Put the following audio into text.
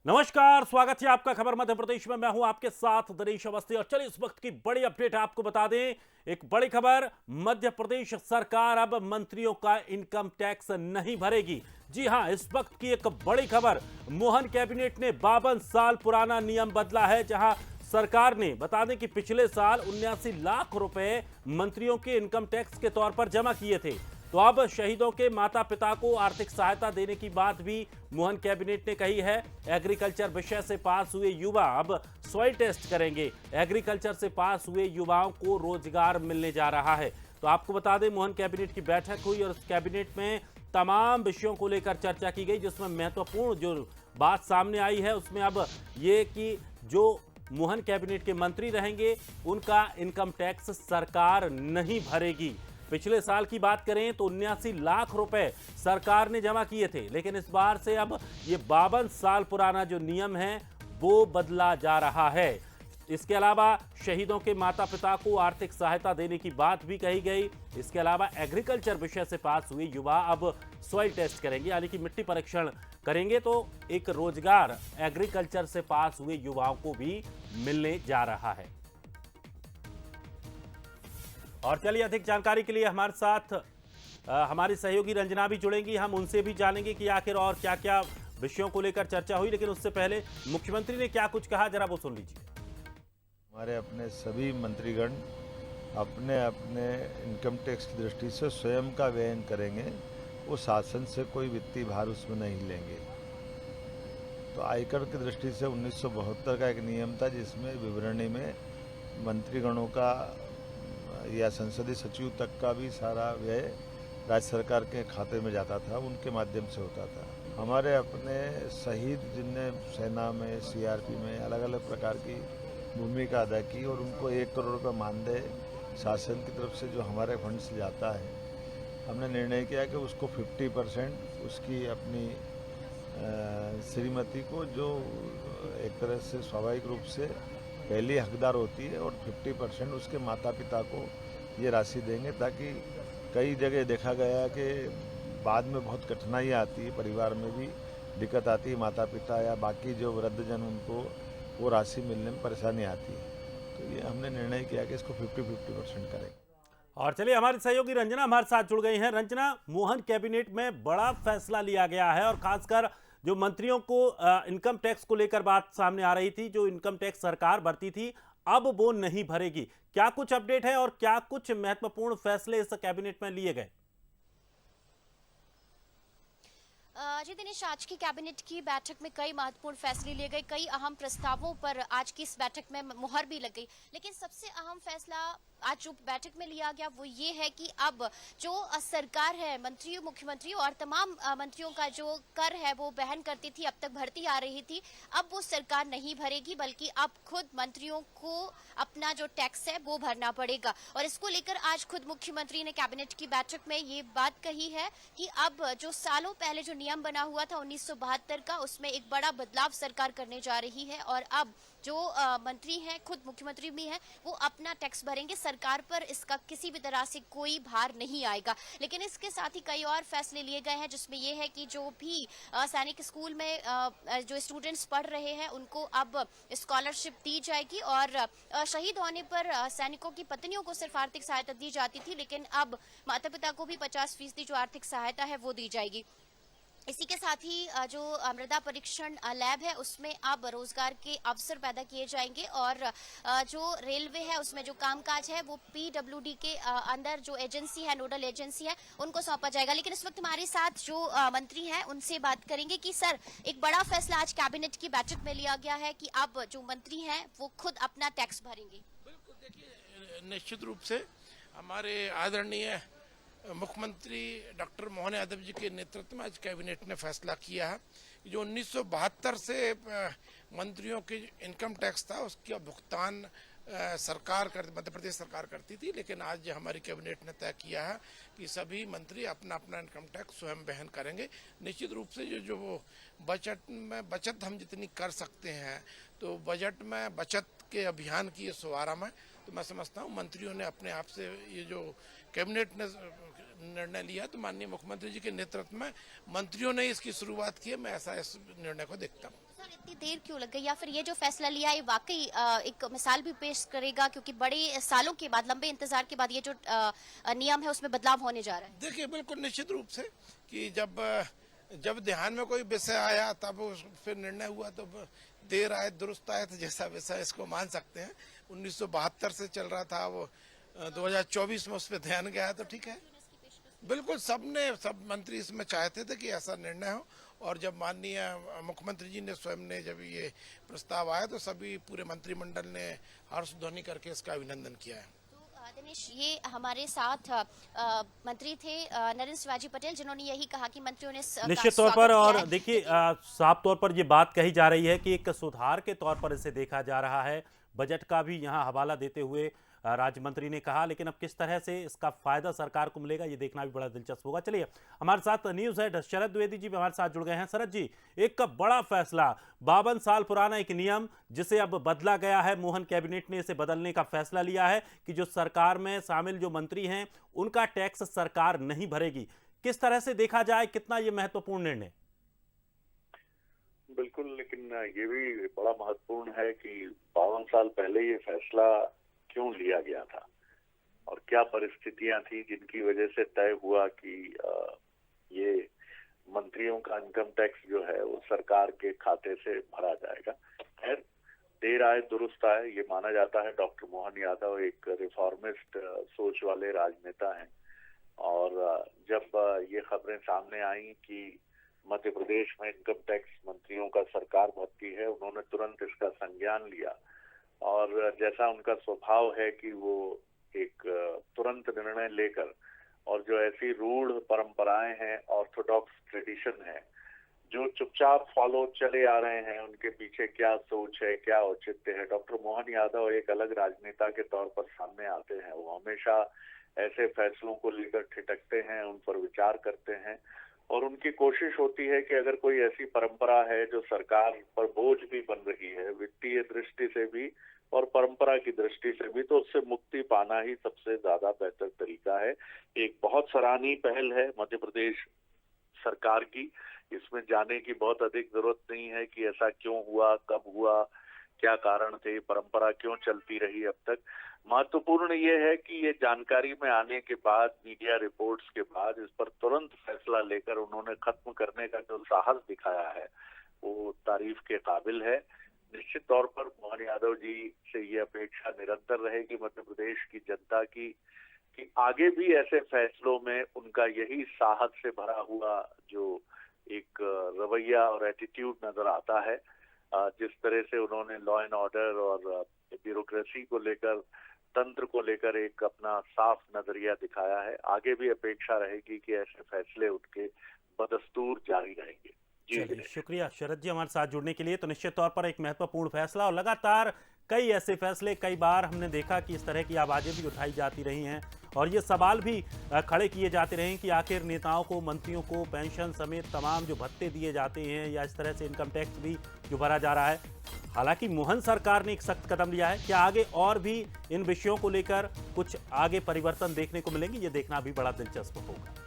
नमस्कार, स्वागत है आपका खबर मध्य प्रदेश में। मैं हूं आपके साथ दिनेश अवस्थी और चलिए इस वक्त की बड़ी अपडेट आपको बता दें। एक बड़ी खबर, मध्य प्रदेश सरकार अब मंत्रियों का इनकम टैक्स नहीं भरेगी। जी हां, इस वक्त की एक बड़ी खबर, मोहन कैबिनेट ने 52 साल पुराना नियम बदला है। जहां सरकार ने, बता दें कि पिछले साल 79 लाख रुपए मंत्रियों के इनकम टैक्स के तौर पर जमा किए थे। तो अब शहीदों के माता पिता को आर्थिक सहायता देने की बात भी मोहन कैबिनेट ने कही है। एग्रीकल्चर विषय से पास हुए युवा अब सॉइल टेस्ट करेंगे। एग्रीकल्चर से पास हुए युवाओं को रोजगार मिलने जा रहा है। तो आपको बता दें, मोहन कैबिनेट की बैठक हुई और इस कैबिनेट में तमाम विषयों को लेकर चर्चा की गई, जिसमें महत्वपूर्ण जो बात सामने आई है उसमें अब ये कि जो मोहन कैबिनेट के मंत्री रहेंगे उनका इनकम टैक्स सरकार नहीं भरेगी। पिछले साल की बात करें तो 79 लाख रुपए सरकार ने जमा किए थे, लेकिन इस बार से अब ये 52 साल पुराना जो नियम है वो बदला जा रहा है। इसके अलावा शहीदों के माता पिता को आर्थिक सहायता देने की बात भी कही गई। इसके अलावा एग्रीकल्चर विषय से पास हुए युवा अब सॉइल टेस्ट करेंगे, यानी कि मिट्टी परीक्षण करेंगे। तो एक रोजगार एग्रीकल्चर से पास हुए युवाओं को भी मिलने जा रहा है। और चलिए, अधिक जानकारी के लिए हमारे साथ हमारी सहयोगी रंजना भी जुड़ेंगी। हम उनसे भी जानेंगे कि आखिर और क्या क्या विषयों को लेकर चर्चा हुई। लेकिन उससे पहले मुख्यमंत्री ने क्या कुछ कहा, जरा वो सुन लीजिए। हमारे अपने सभी मंत्रीगण अपने अपने इनकम टैक्स की दृष्टि से स्वयं का व्ययन करेंगे। वो शासन से कोई वित्तीय भार उसमें नहीं लेंगे। तो आयकर की दृष्टि से 1972 का एक नियम था, जिसमें विवरणी में मंत्रीगणों का या संसदीय सचिव तक का भी सारा व्यय राज्य सरकार के खाते में जाता था, उनके माध्यम से होता था। हमारे अपने शहीद जिनने सेना में, सीआरपी में अलग अलग प्रकार की भूमिका अदा की और उनको 1 करोड़ रुपये मानदेय शासन की तरफ से जो हमारे फंड से जाता है, हमने निर्णय किया कि उसको 50% उसकी अपनी श्रीमती को, जो एक तरह से स्वाभाविक रूप से पहली हकदार होती है, और 50% उसके माता पिता को ये राशि देंगे, ताकि कई जगह देखा गया कि बाद में बहुत कठिनाइयाँ आती है, परिवार में भी दिक्कत आती है, माता पिता या बाकी जो वृद्धजन उनको वो राशि मिलने में परेशानी आती है। तो ये हमने निर्णय किया कि इसको 50% करें। और चलिए, हमारी सहयोगी रंजना हमारे साथ जुड़ गई हैं। रंजना, मोहन कैबिनेट में बड़ा फैसला लिया गया है और खासकर जो मंत्रियों को इनकम टैक्स को लेकर बात सामने आ रही थी, जो इनकम टैक्स सरकार भरती थी अब वो नहीं भरेगी। क्या कुछ अपडेट है और क्या कुछ महत्वपूर्ण फैसले इस कैबिनेट में लिए गए? जी दिनेश, आज की कैबिनेट की बैठक में कई महत्वपूर्ण फैसले लिए गए, कई अहम प्रस्तावों पर आज की इस बैठक में मुहर भी लग गई। लेकिन सबसे अहम फैसला आज जो बैठक में लिया गया वो ये है कि अब जो सरकार है, मंत्री, मुख्यमंत्री और तमाम मंत्रियों का जो कर है वो वहन करती थी, अब तक भरती आ रही थी, अब वो सरकार नहीं भरेगी, बल्कि अब खुद मंत्रियों को अपना जो टैक्स है वो भरना पड़ेगा। और इसको लेकर आज खुद मुख्यमंत्री ने कैबिनेट की बैठक में ये बात कही है कि अब जो सालों पहले जो नियम बना हुआ था 1972 का, उसमें एक बड़ा बदलाव सरकार करने जा रही है और अब जो मंत्री हैं, खुद मुख्यमंत्री भी हैं, वो अपना टैक्स भरेंगे। सरकार पर इसका किसी भी तरह से कोई भार नहीं आएगा। लेकिन इसके साथ ही कई और फैसले लिए गए हैं, जिसमें यह है कि जो भी सैनिक स्कूल में जो स्टूडेंट्स पढ़ रहे हैं उनको अब स्कॉलरशिप दी जाएगी। और शहीद होने पर सैनिकों की पत्नियों को सिर्फ आर्थिक सहायता दी जाती थी, लेकिन अब माता पिता को भी 50% जो आर्थिक सहायता है वो दी जाएगी। इसी के साथ ही जो मृदा परीक्षण लैब है उसमें अब रोजगार के अवसर पैदा किए जाएंगे और जो रेलवे है उसमें जो कामकाज है वो पीडब्ल्यूडी के अंदर जो एजेंसी है, नोडल एजेंसी है, उनको सौंपा जाएगा। लेकिन इस वक्त हमारे साथ जो मंत्री हैं उनसे बात करेंगे कि सर, एक बड़ा फैसला आज कैबिनेट की बैठक में लिया गया है कि अब जो मंत्री हैं वो खुद अपना टैक्स भरेंगे। बिल्कुल, देखिए, निश्चित रूप से हमारे आदरणीय मुख्यमंत्री डॉक्टर मोहन यादव जी के नेतृत्व में आज कैबिनेट ने फैसला किया है कि जो 1972 से मंत्रियों के इनकम टैक्स था उसका भुगतान मध्य प्रदेश सरकार करती थी, लेकिन आज हमारी कैबिनेट ने तय किया है कि सभी मंत्री अपना अपना इनकम टैक्स स्वयं वहन करेंगे। निश्चित रूप से जो वो बजट में बचत हम जितनी कर सकते हैं, तो बजट में बचत के अभियान की ये शुभारंभ है। तो मैं समझता हूँ मंत्रियों ने अपने आप से, ये जो कैबिनेट ने निर्णय लिया, तो माननीय मुख्यमंत्री जी के नेतृत्व में मंत्रियों ने इसकी शुरुआत की है। मैं ऐसा इस निर्णय को देखता हूँ। सर इतनी देर क्यों लग गई, या फिर ये जो फैसला लिया है वाकई एक मिसाल भी पेश करेगा, क्योंकि बड़े सालों के बाद, लंबे इंतजार के बाद ये जो नियम है उसमें बदलाव होने जा रहा है? देखिए बिल्कुल निश्चित रूप से कि जब ध्यान में कोई विषय आया तब फिर निर्णय हुआ, तो देर आए दुरुस्त आए, तो जैसा विषय इसको मान सकते हैं। 1972 से चल रहा था, वो 2024 में उस पर ध्यान गया, तो ठीक है। बिल्कुल सब मंत्री इसमें चाहते थे कि ऐसा निर्णय हो, और जब माननीय मुख्यमंत्री जी ने स्वयं ने जब ये प्रस्ताव आया तो सभी पूरे मंत्रिमंडल ने हर्ष ध्वनि करके इसका अभिनंदन किया है। दिनेश, ये हमारे साथ मंत्री थे नरेंद्र शिवाजी पटेल, जिन्होंने यही कहा कि मंत्रियों ने निश्चित तौर पर, और देखिए साफ तौर पर ये बात कही जा रही है कि एक सुधार के तौर पर इसे देखा जा रहा है। बजट का भी यहाँ हवाला देते हुए राज्य मंत्री ने कहा, लेकिन अब किस तरह से इसका फायदा सरकार को मिलेगा ये देखना भी बड़ा दिलचस्प होगा। चलिए, हमारे साथ न्यूज़ हेड शरद द्विवेदी जी भी हमारे साथ जुड़ गए हैं। शरद जी, एक बड़ा फैसला, 52 साल पुराना एक नियम जिसे अब बदला गया है, मोहन कैबिनेट ने इसे बदलने का फैसला लिया है कि जो सरकार में शामिल जो मंत्री हैं उनका टैक्स सरकार नहीं भरेगी। किस तरह से देखा जाए, कितना ये महत्वपूर्ण निर्णय? बिल्कुल, लेकिन ये भी बड़ा महत्वपूर्ण है कि 52 साल पहले ये फैसला क्यों लिया गया था और क्या परिस्थितियां थी जिनकी वजह से तय हुआ कि ये मंत्रियों का इनकम टैक्स जो है वो सरकार के खाते से भरा जाएगा। खैर, देर आए दुरुस्त आए, ये माना जाता है। डॉक्टर मोहन यादव एक रिफॉर्मिस्ट सोच वाले राजनेता हैं, और जब ये खबरें सामने आई कि मध्य प्रदेश में इनकम टैक्स मंत्रियों का सरकार भरती है, उन्होंने तुरंत इसका संज्ञान लिया, और जैसा उनका स्वभाव है कि वो एक तुरंत निर्णय लेकर, और जो ऐसी रूढ़ परंपराएं हैं, ऑर्थोडॉक्स ट्रेडिशन है, जो चुपचाप फॉलो चले आ रहे हैं, उनके पीछे क्या सोच है, क्या औचित्य है। डॉक्टर मोहन यादव एक अलग राजनेता के तौर पर सामने आते हैं। वो हमेशा ऐसे फैसलों को लेकर ठिठकते हैं, उन पर विचार करते हैं, और उनकी कोशिश होती है कि अगर कोई ऐसी परंपरा है जो सरकार पर बोझ भी बन रही है, वित्तीय दृष्टि से भी और परंपरा की दृष्टि से भी, तो उससे मुक्ति पाना ही सबसे ज्यादा बेहतर तरीका है। एक बहुत सराहनीय पहल है मध्य प्रदेश सरकार की। इसमें जाने की बहुत अधिक जरूरत नहीं है कि ऐसा क्यों हुआ, कब हुआ, क्या कारण थे, परंपरा क्यों चलती रही अब तक। महत्वपूर्ण ये है कि ये जानकारी में आने के बाद, मीडिया रिपोर्ट्स के बाद, इस पर तुरंत फैसला लेकर उन्होंने खत्म करने का जो साहस दिखाया है वो तारीफ के काबिल है। निश्चित तौर पर मोहन यादव जी से ये अपेक्षा निरंतर रहेगी मध्य प्रदेश की जनता की कि आगे भी ऐसे फैसलों में उनका यही साहस से भरा हुआ जो एक रवैया और एटीट्यूड नजर आता है, जिस तरह से उन्होंने लॉ एंड ऑर्डर और ब्यूरोक्रेसी को लेकर, तंत्र को लेकर एक अपना साफ नजरिया दिखाया है, आगे भी अपेक्षा रहेगी कि ऐसे फैसले उनके बदस्तूर जारी रहेंगे। चलिए, शुक्रिया शरद जी हमारे साथ जुड़ने के लिए। तो निश्चित तौर पर एक महत्वपूर्ण फैसला, और लगातार कई ऐसे फैसले, कई बार हमने देखा कि इस तरह की आवाजें भी उठाई जाती रही हैं, और ये सवाल भी खड़े किए जाते रहे कि आखिर नेताओं को, मंत्रियों को पेंशन समेत तमाम जो भत्ते दिए जाते हैं, या इस तरह से इनकम टैक्स भी जो भरा जा रहा है। हालांकि मोहन सरकार ने एक सख्त कदम लिया है, क्या आगे और भी इन विषयों को लेकर कुछ आगे परिवर्तन देखने को मिलेंगे, ये देखना भी बड़ा दिलचस्प होगा।